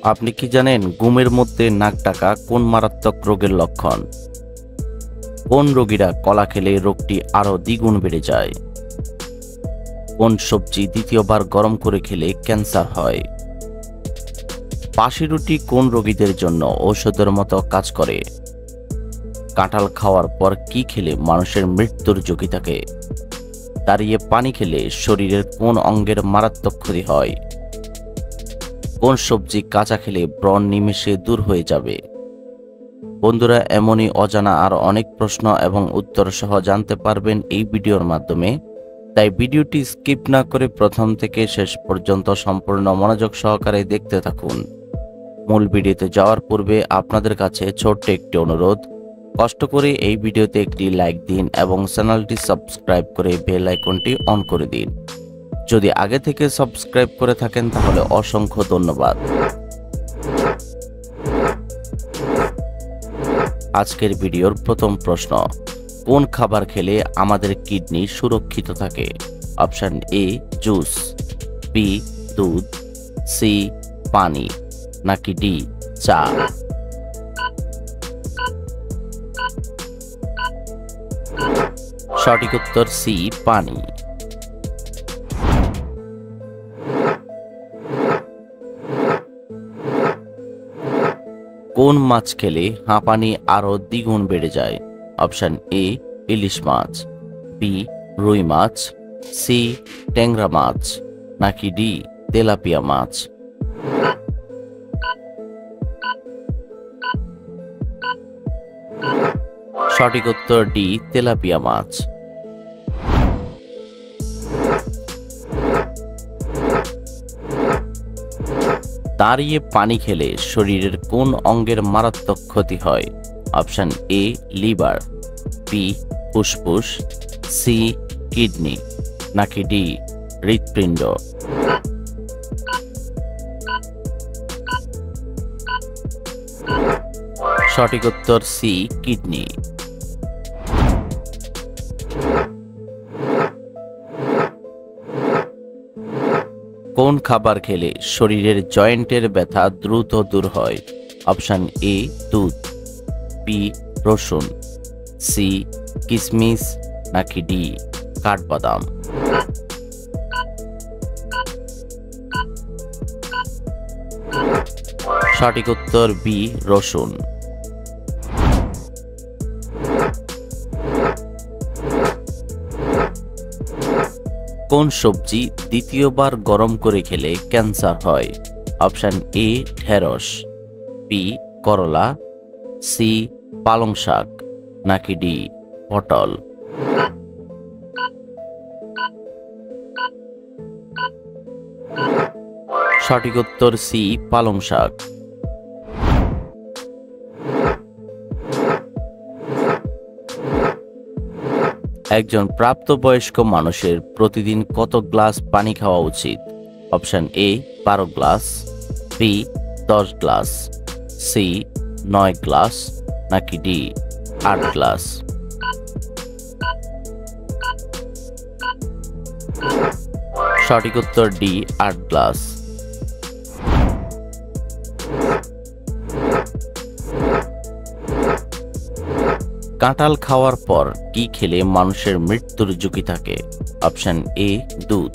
আপনি কি জানেন ঘুমের মধ্যে নাক ডাকা কোন মারাত্মক রোগের লক্ষণ? কোন রোগীরা কলা খেলে রোগটি আরো দ্বিগুণ বেড়ে যায়? কোন সবজি দ্বিতীয়বার গরম করে খেলে ক্যান্সার হয়? বাসি রুটি কোন রোগীদের জন্য ঔষধের মতো কাজ করে? কাঁঠাল খাওয়ার পর কি খেলে মানুষের মৃত্যুর ঝুঁকি থাকে? দাঁড়িয়ে পানি খেলে শরীরের কোন অঙ্গের মারাত্মক ক্ষতি হয়? কোন সবজি কাঁচা খেলে ব্রণ নিমেষে দূর হয়ে যাবে? বন্ধুরা, এমনই অজানা আর অনেক প্রশ্ন এবং উত্তর সহ জানতে পারবেন এই ভিডিওর মাধ্যমে। তাই ভিডিওটি স্কিপ না করে প্রথম থেকে শেষ পর্যন্ত সম্পূর্ণ মনোযোগ সহকারে দেখতে থাকুন। মূল ভিডিওতে যাওয়ার পূর্বে আপনাদের কাছে ছোট্ট একটি অনুরোধ, কষ্ট করে এই ভিডিওতে একটি লাইক দিন এবং চ্যানেলটি সাবস্ক্রাইব করে বেল আইকনটি অন করে দিন। যদি আগে থেকে সাবস্ক্রাইব করে থাকেন তাহলে অসংখ্য ধন্যবাদ। আজকের ভিডিওর প্রথম প্রশ্ন, কোন খাবার খেলে আমাদের কিডনি সুরক্ষিত থাকে? অপশন এ জুস, বি দুধ, সি পানি, নাকি ডি চা? সঠিক উত্তর সি পানি। কোন মাছ খেলে হাঁপানি আরো দ্বিগুণ বেড়ে যায়? অপশন এ ইলিশ মাছ, বি রুই মাছ, সি ট্যাংরা মাছ, নাকি ডি তেলাপিয়া মাছ? সঠিক উত্তর ডি তেলাপিয়া মাছ। দাঁড়িয়ে পানি খেলে শরীরের কোন অঙ্গের মারাত্মক ক্ষতি হয়? অপশন এ লিভার, বি ফুসফুস, সি কিডনি, নাকি ডি হৃৎপিণ্ড? সঠিক উত্তর সি কিডনি। কোন খাবার খেলে শরীরের জয়েন্টের ব্যথা দ্রুত দূর হয়? অপশন এ দুধ, বি রসুন, সি কিশমিশ, নাকি ডি কাঠবাদাম? সঠিক উত্তর বি রসুন। কোন সবজি দ্বিতীয়বার গরম করে খেলে ক্যান্সার হয়? অপশন এ ঢেঁড়স, বি করলা, সি পালং শাক, নাকি ডি পটল? সঠিক উত্তর সি পালং শাক। একজন প্রাপ্তবয়স্ক মানুষের প্রতিদিন কত গ্লাস পানি খাওয়া উচিত? Option A 12 glass, B 10 glass, C 9 glass, নাকি ডি 8 গ্লাস? সঠিক উত্তর ডি 8 গ্লাস। কাঁঠাল খাওয়ার পর কি খেলে মানুষের মৃত্যুর ঝুঁকি থাকে? অপশন এ দুধ,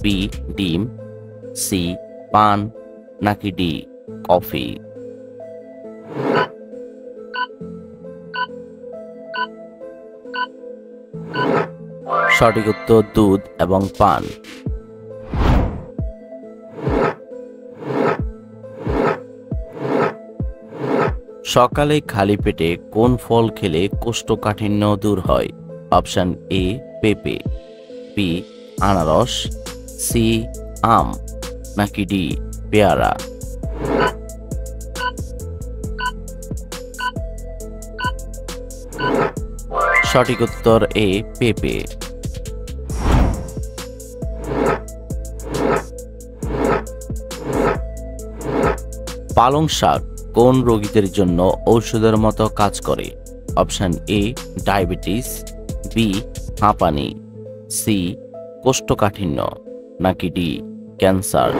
বি ডিম, সি পান, নাকি ডি কফি? সঠিক উত্তর দুধ এবং পান। সকালে খালি পেটে কোন ফল খেলে কোষ্ঠকাঠিন্য দূর হয়? অপশন এ পেঁপে, বি আনারস, সি আম, নাকি ডি পেয়ারা? সঠিক উত্তর এ পেঁপে। পালং শাক কোন রোগীদের জন্য ঔষধের মতো কাজ করে? অপশন এ ডায়াবেটিস, বি হাঁপানি, সি কোষ্ঠকাঠিন্য, নাকি ডি ক্যান্সার?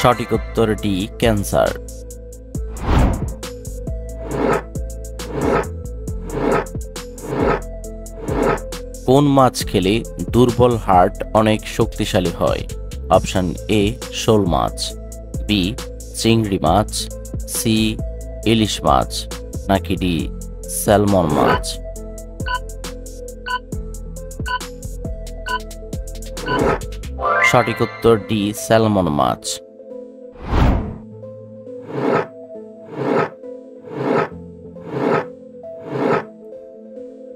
সঠিক উত্তর ডি ক্যান্সার। কোন মাছ খেলে দুর্বল হার্ট অনেক শক্তিশালী হয়? অপশন এ শোল মাছ, বি চিংড়ি মাছ, সি ইলিশ মাছ, নাকি ডি স্যালমন মাছ? সঠিক উত্তর ডি স্যালমন মাছ।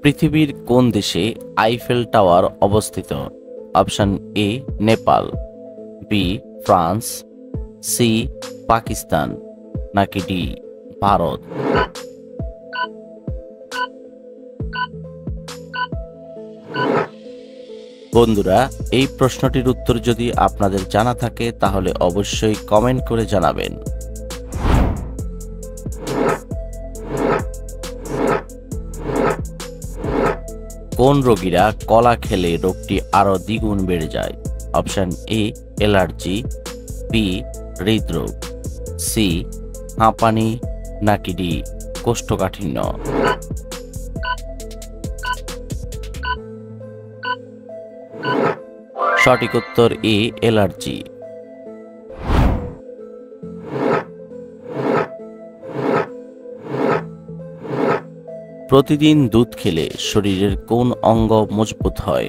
পৃথিবীর কোন দেশে আইফেল টাওয়ার অবস্থিত? Option A Nepal, B France, C Pakistan, নাকি ডি ভারত? বন্ধুরা, এই প্রশ্নটির উত্তর যদি আপনাদের জানা থাকে তাহলে অবশ্যই কমেন্ট করে জানাবেন। কোন রোগীরা কলা খেলে রোগটি আরো দ্বিগুণ বেড়ে যায়? অপশন এ অ্যালার্জি, বি হৃদরোগ, সি হাঁপানি, নাকি ডি কোষ্ঠকাঠিন্য? সঠিক উত্তর এ অ্যালার্জি। প্রতিদিন দুধ খেলে শরীরের কোন অঙ্গ মজবুত হয়?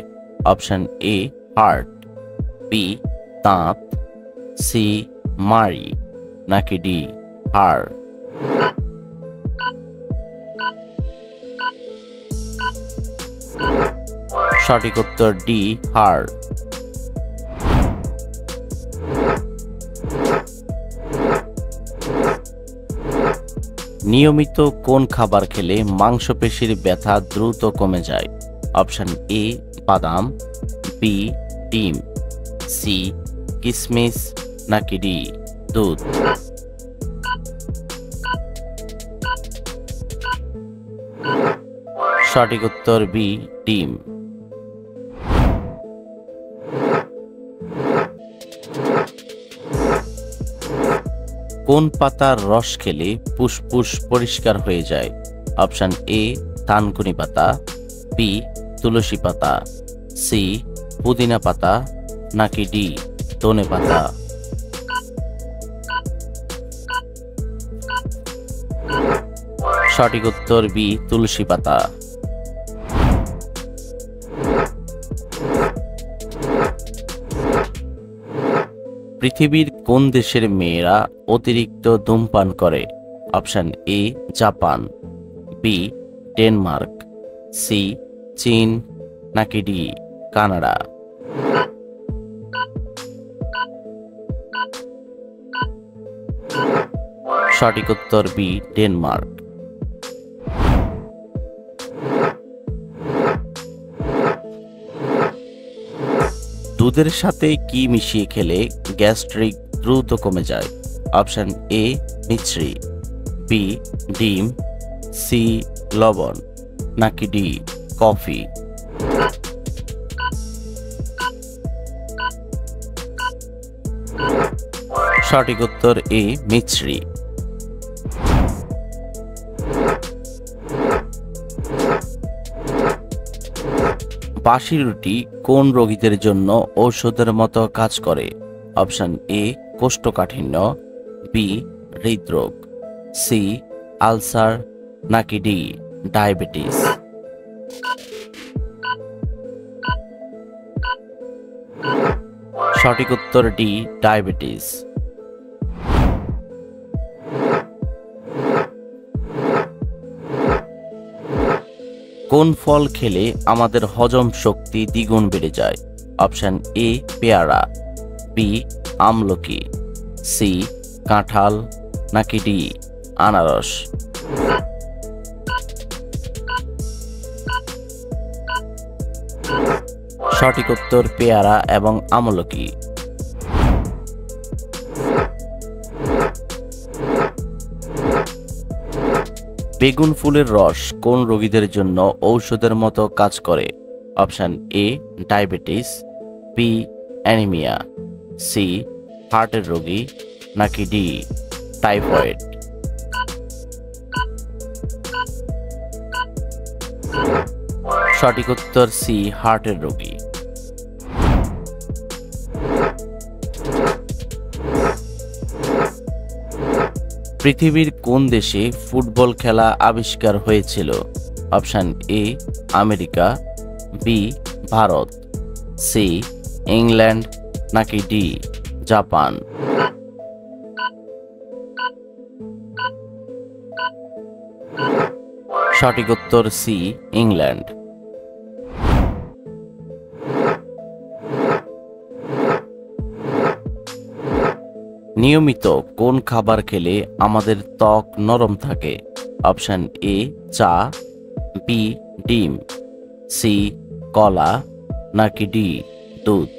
অপশন এ হার্ট, বি দাঁত, সি মাড়ি, নাকি ডি হাড়? সঠিক উত্তর ডি হাড়। নিয়মিত কোন খাবার খেলে মাংসপেশির ব্যথা দ্রুত কমে যায়? অপশন এ বাদাম, বি ডিম, সি কিশমিশ, নাকি ডি দুধ? সঠিক উত্তর বি ডিম। কোন পাতার রস খেলে ফুসফুস পরিষ্কার হয়ে যায়? অপশন এ থানকুনি পাতা, বি তুলসী পাতা, সি পুদিনা পাতা, নাকি ডি ধনে পাতা? সঠিক উত্তর বি তুলসী পাতা। পৃথিবীর কোন দেশের মেয়েরা অতিরিক্ত ধূমপান করে? Option A Japan, B Denmark, C চীন, নাকি ডি কানাডা? সঠিক উত্তর বি ডেনমার্ক। দুধের সাথে কি মিশিয়ে খেলে গ্যাস্ট্রিক দ্রুত কমে যায়? অপশন এ মিছরি, বি ডিম, সি লবণ, নাকি ডি কফি? সঠিক উত্তর এ মিছরি। বাসি রুটি কোন রোগীদের জন্য ঔষধের মতো কাজ করে? অপশন এ কোষ্ঠকাঠিন্য, বি হৃদরোগ, সি আলসার, নাকি ডি ডায়াবেটিস? সঠিক উত্তর ডি ডায়াবেটিস। কোন ফল খেলে আমাদের হজম শক্তি দ্বিগুণ বেড়ে যায়? অপশন এ পেয়ারা, বি আমলকি, সি কাঁঠাল, নাকি ডি আনারস? সঠিক উত্তর পেয়ারা এবং আমলকি। বেগুন ফুলের রস কোন রোগীদের জন্য ঔষধের মতো কাজ করে? Option A diabetes, B anaemia, C হার্টের রোগী, নাকি ডি টাইফয়েড? সঠিক উত্তর সি হার্টের রোগী। পৃথিবীর কোন দেশে ফুটবল খেলা আবিষ্কার হয়েছিল? Option A America, B Bharat, C England, নাকি ডি জাপান? সঠিক উত্তর সি ইংল্যান্ড। নিয়মিত কোন খাবার খেলে আমাদের ত্বক নরম থাকে? অপশন এ চা, বি ডিম, সি কলা, নাকি ডি দুধ?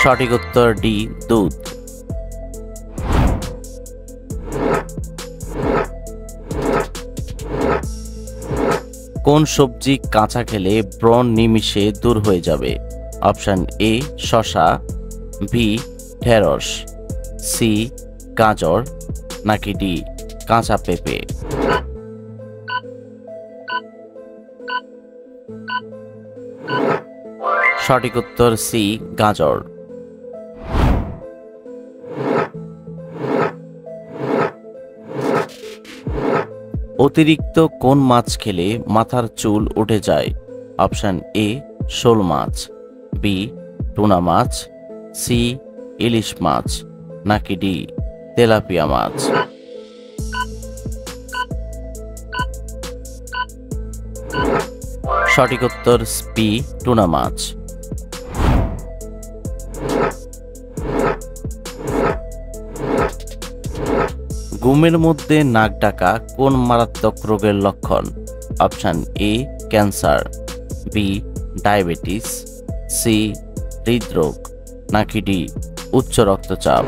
সঠিক উত্তর ডি দুধ। কোন সবজি কাঁচা খেলে ব্রণ নিমিষে দূর হয়ে যাবে? অপশন এ শসা, বি ঢেঁড়স, সি গাজর, নাকি ডি কাঁচা পেঁপে? সঠিক উত্তর সি গাজর। অতিরিক্ত কোন মাছ খেলে মাথার চুল উঠে যায়? অপশন এ শোল মাছ, বি টুনা মাছ, সি ইলিশ মাছ, নাকি ডি তেলাপিয়া মাছ? সঠিক উত্তর বি টুনা মাছ। ঘুমের মধ্যে নাক ডাকা কোন মারাত্মক রোগের লক্ষণ? Option A cancer, B diabetes, C হৃদরোগ, নাকি ডি উচ্চ রক্তচাপ?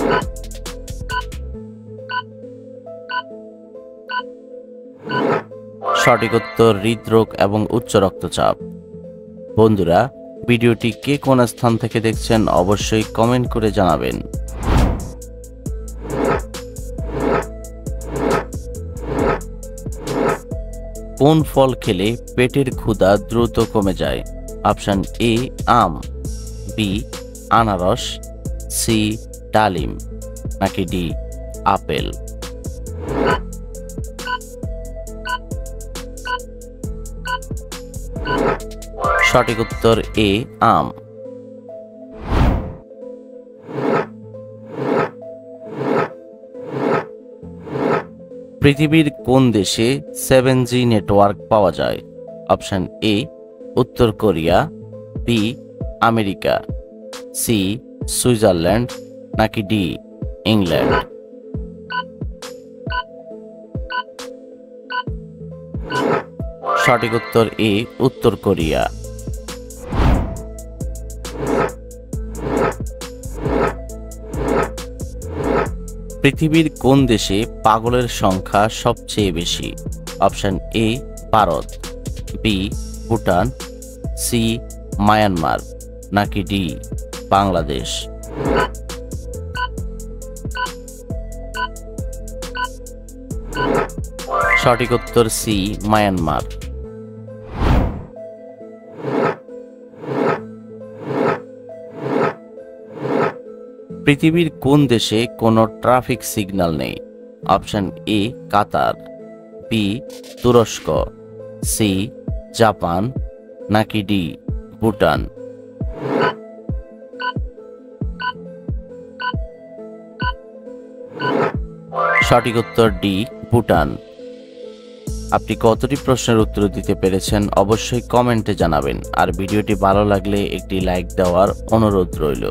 সঠিক উত্তর হৃদরোগ এবং উচ্চ রক্তচাপ। বন্ধুরা, ভিডিওটি কে কোন স্থান থেকে দেখছেন অবশ্যই কমেন্ট করে জানাবেন। কোন ফল খেলে পেটের ক্ষুধা দ্রুত কমে যায়? অপশন এ আম, বি আনারস, সি ডালিম, নাকি ডি আপেল? সঠিক উত্তর এ আম। পৃথিবীর কোন দেশে 7G নেটওয়ার্ক পাওয়া যায়? অপশন এ উত্তর Korea, B America, C Switzerland, নাকি ডি ইংল্যান্ড? সঠিক উত্তর এ উত্তর কোরিয়া। পৃথিবীর কোন দেশে পাগলের সংখ্যা সবচেয়ে বেশি? Option A Bharat, B Bhutan, C Myanmar, নাকি ডি বাংলাদেশ? সঠিক উত্তর সি মায়ানমার। পৃথিবীর কোন দেশে কোনো ট্রাফিক সিগন্যাল নেই? অপশন এ কাতার, বি তুরস্ক, সি জাপান, নাকি ডি ভুটান? সঠিক উত্তর ডি ভুটান। আপনি কতটি প্রশ্নের উত্তর দিতে পেরেছেন অবশ্যই কমেন্টে জানাবেন, আর ভিডিওটি ভালো লাগলে একটি লাইক দেওয়ার অনুরোধ রইল।